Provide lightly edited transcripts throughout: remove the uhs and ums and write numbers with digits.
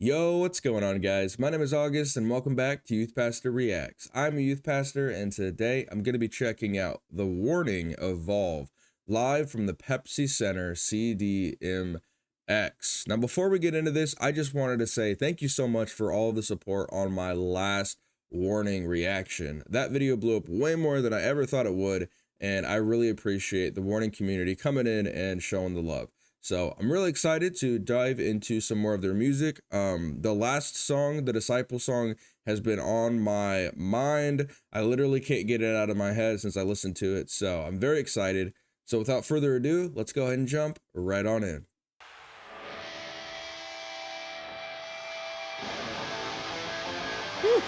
Yo, what's going on, guys? My name is August, and welcome back to Youth Pastor Reacts. I'm a youth pastor, and today I'm going to be checking out The Warning Evolve live from the Pepsi Center CDMX. Now, before we get into this, I just wanted to say thank you so much for all the support on my last Warning reaction. That video blew up way more than I ever thought it would, and I really appreciate the Warning community coming in and showing the love. So I'm really excited to dive into some more of their music. The last song, the Disciple song, has been on my mind. I literally can't get it out of my head since I listened to it. So I'm very excited. So without further ado, let's go ahead and jump right on in. Woo.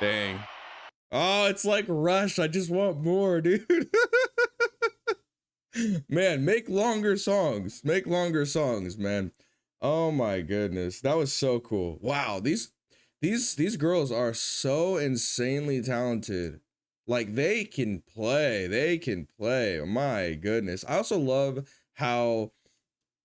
Dang. Oh, it's like Rush. I just want more, dude. Man, make longer songs. Make longer songs, man. Oh my goodness. That was so cool. Wow, these girls are so insanely talented. Like they can play. They can play. Oh my goodness. I also love how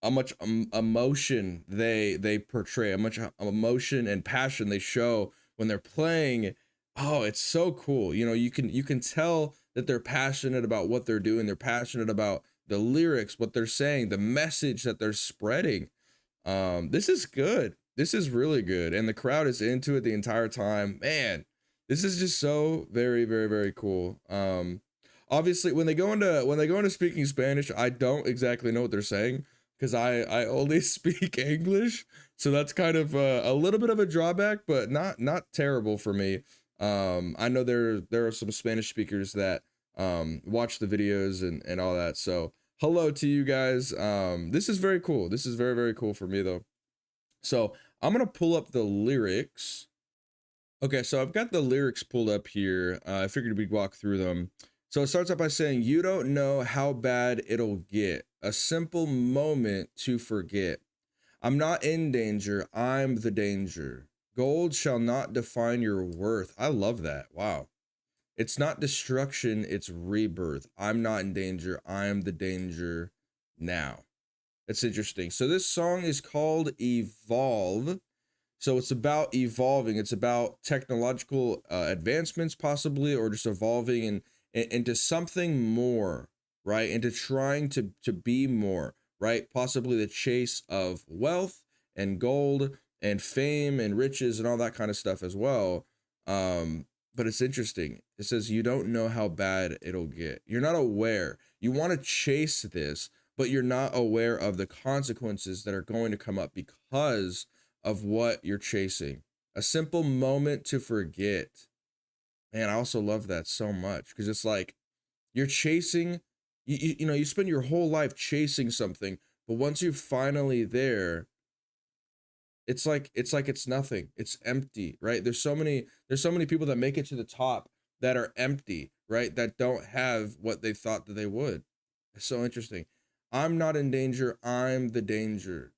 much emotion they portray, how much emotion and passion they show when they're playing. Oh, it's so cool. You know, you can tell that they're passionate about what they're doing. They're passionate about the lyrics, what they're saying, the message that they're spreading. This is good. This is really good. And the crowd is into it the entire time. Man, this is just so very, very, very cool. Obviously when they go into speaking Spanish, I don't exactly know what they're saying because I only speak English. So that's kind of a little bit of a drawback, but not terrible for me. I know there are some Spanish speakers that watch the videos and all that. So hello to you guys. This is very cool. This is very, very cool for me though. So I'm gonna pull up the lyrics. Okay, so I've got the lyrics pulled up here. I figured we'd walk through them. So it starts out by saying, "You don't know how bad it'll get. A simple moment to forget. I'm not in danger, I'm the danger. Gold shall not define your worth." I love that. Wow. It's not destruction, it's rebirth. I'm not in danger, I'm the danger now. That's interesting. So this song is called Evolve. So it's about evolving. It's about technological advancements, possibly, or just evolving into something more, right? Into trying to be more, right? Possibly the chase of wealth and gold and fame and riches and all that kind of stuff as well. But it's interesting. It says you don't know how bad it'll get. You're not aware. You want to chase this, but you're not aware of the consequences that are going to come up because of what you're chasing. A simple moment to forget. Man, I also love that so much because it's like you're chasing, you know, you spend your whole life chasing something, but once you're finally there, it's nothing. It's empty, right? There's so many people that make it to the top that are empty, right? That don't have what they thought that they would. It's so interesting. I'm not in danger, I'm the danger.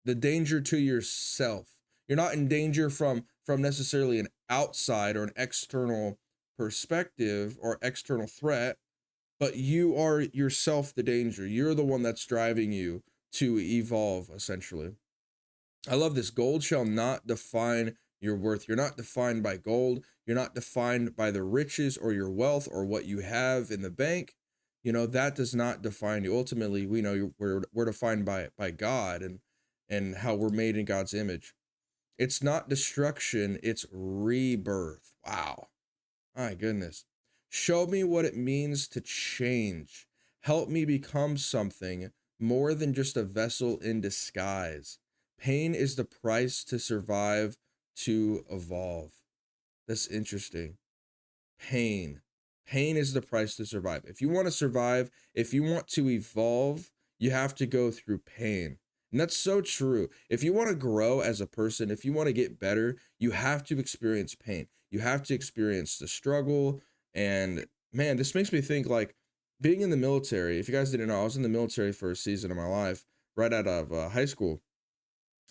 The danger to yourself. You're not in danger from necessarily an outside or an external perspective or external threat, but you are yourself the danger. You're the one that's driving you to evolve, essentially. I love this. Gold shall not define your worth. You're not defined by gold. You're not defined by the riches or your wealth or what you have in the bank. You know, that does not define you. Ultimately, we know we're defined by God and how we're made in God's image. It's not destruction, it's rebirth. Wow. My goodness. Show me what it means to change. Help me become something more than just a vessel in disguise. Pain is the price to survive, to evolve. That's interesting. Pain. Pain is the price to survive. If you want to survive, if you want to evolve, you have to go through pain. And that's so true. If you want to grow as a person, if you want to get better, you have to experience pain. You have to experience the struggle. And man, this makes me think like being in the military. If you guys didn't know, I was in the military for a season of my life right out of high school.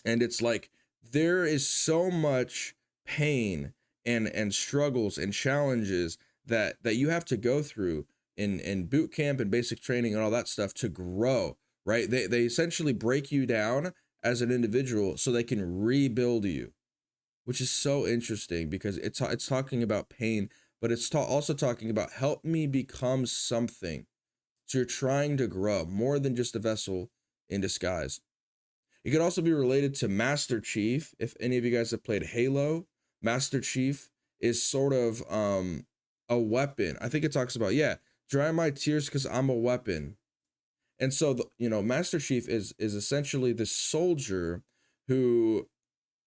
And it's like there is so much pain and struggles and challenges that you have to go through in boot camp and basic training and all that stuff to grow, right? They essentially break you down as an individual so they can rebuild you, which is so interesting because it's talking about pain, but it's also talking about help me become something. So you're trying to grow more than just a vessel in disguise. It could also be related to Master Chief. If any of you guys have played Halo, Master Chief is sort of a weapon. I think it talks about, yeah, dry my tears because I'm a weapon. And so, Master Chief is essentially the soldier who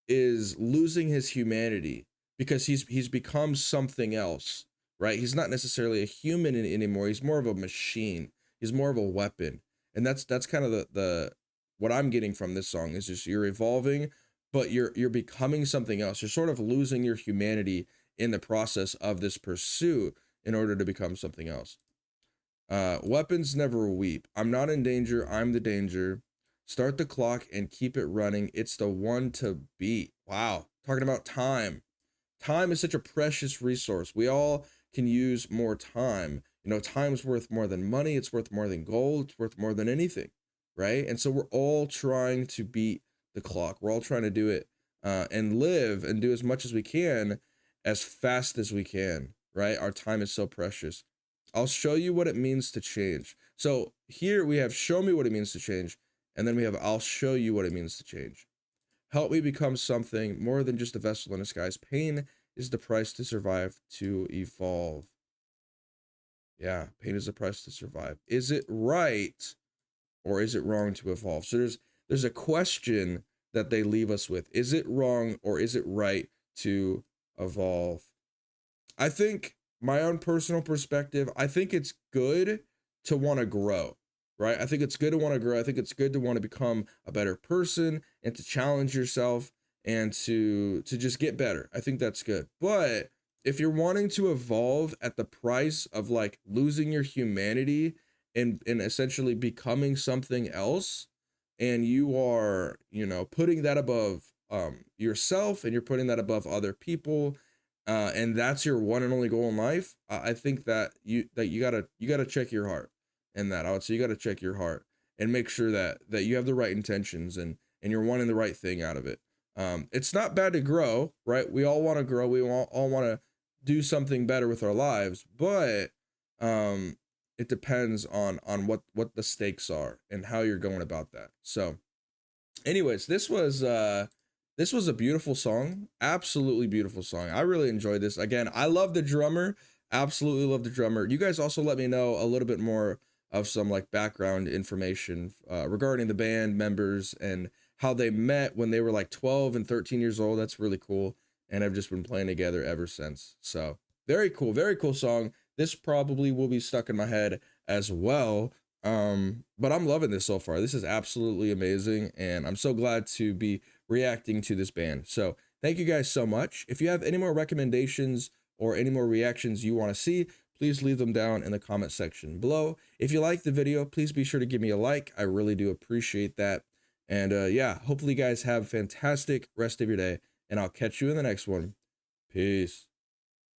is losing his humanity because he's become something else, right? He's not necessarily a human anymore. He's more of a machine. He's more of a weapon. And that's kind of the what I'm getting from this song is just you're evolving, but you're becoming something else. You're sort of losing your humanity in the process of this pursuit in order to become something else. Weapons never weep. I'm not in danger, I'm the danger. Start the clock and keep it running. It's the one to beat. Wow. Talking about time. Time is such a precious resource. We all can use more time. Time's worth more than money. It's worth more than gold. It's worth more than anything, right? And so we're all trying to beat the clock. We're all trying to do it and live and do as much as we can as fast as we can, right? Our time is so precious. I'll show you what it means to change. So here we have show me what it means to change, and then we have I'll show you what it means to change. Help me become something more than just a vessel in disguise. Pain is the price to survive, to evolve. Yeah, pain is the price to survive. Is it right or is it wrong to evolve? So there's a question that they leave us with. Is it wrong or is it right to evolve? I think my own personal perspective, I think it's good to want to grow, right? I think it's good to want to grow. I think it's good to want to become a better person and to challenge yourself and to just get better. I think that's good. But if you're wanting to evolve at the price of like losing your humanity and essentially becoming something else, and you are, you know, putting that above yourself, and you're putting that above other people, and that's your one and only goal in life, I think that you gotta check your heart in that. I would say you gotta check your heart and make sure that you have the right intentions and you're wanting the right thing out of it. It's not bad to grow, right? We all want to grow. We all want to do something better with our lives, but it depends on what the stakes are and how you're going about that. So, anyways, this was a beautiful song, absolutely beautiful song. I really enjoyed this. Again, I love the drummer, absolutely love the drummer. You guys also let me know a little bit more of some like background information regarding the band members and how they met when they were like 12 and 13 years old. That's really cool, and I've just been playing together ever since. So very cool song. This probably will be stuck in my head as well. But I'm loving this so far. This is absolutely amazing, and I'm so glad to be reacting to this band. So thank you guys so much. If you have any more recommendations or any more reactions you want to see, please leave them down in the comment section below. If you like the video, please be sure to give me a like. I really do appreciate that. And yeah, hopefully you guys have a fantastic rest of your day, and I'll catch you in the next one. Peace.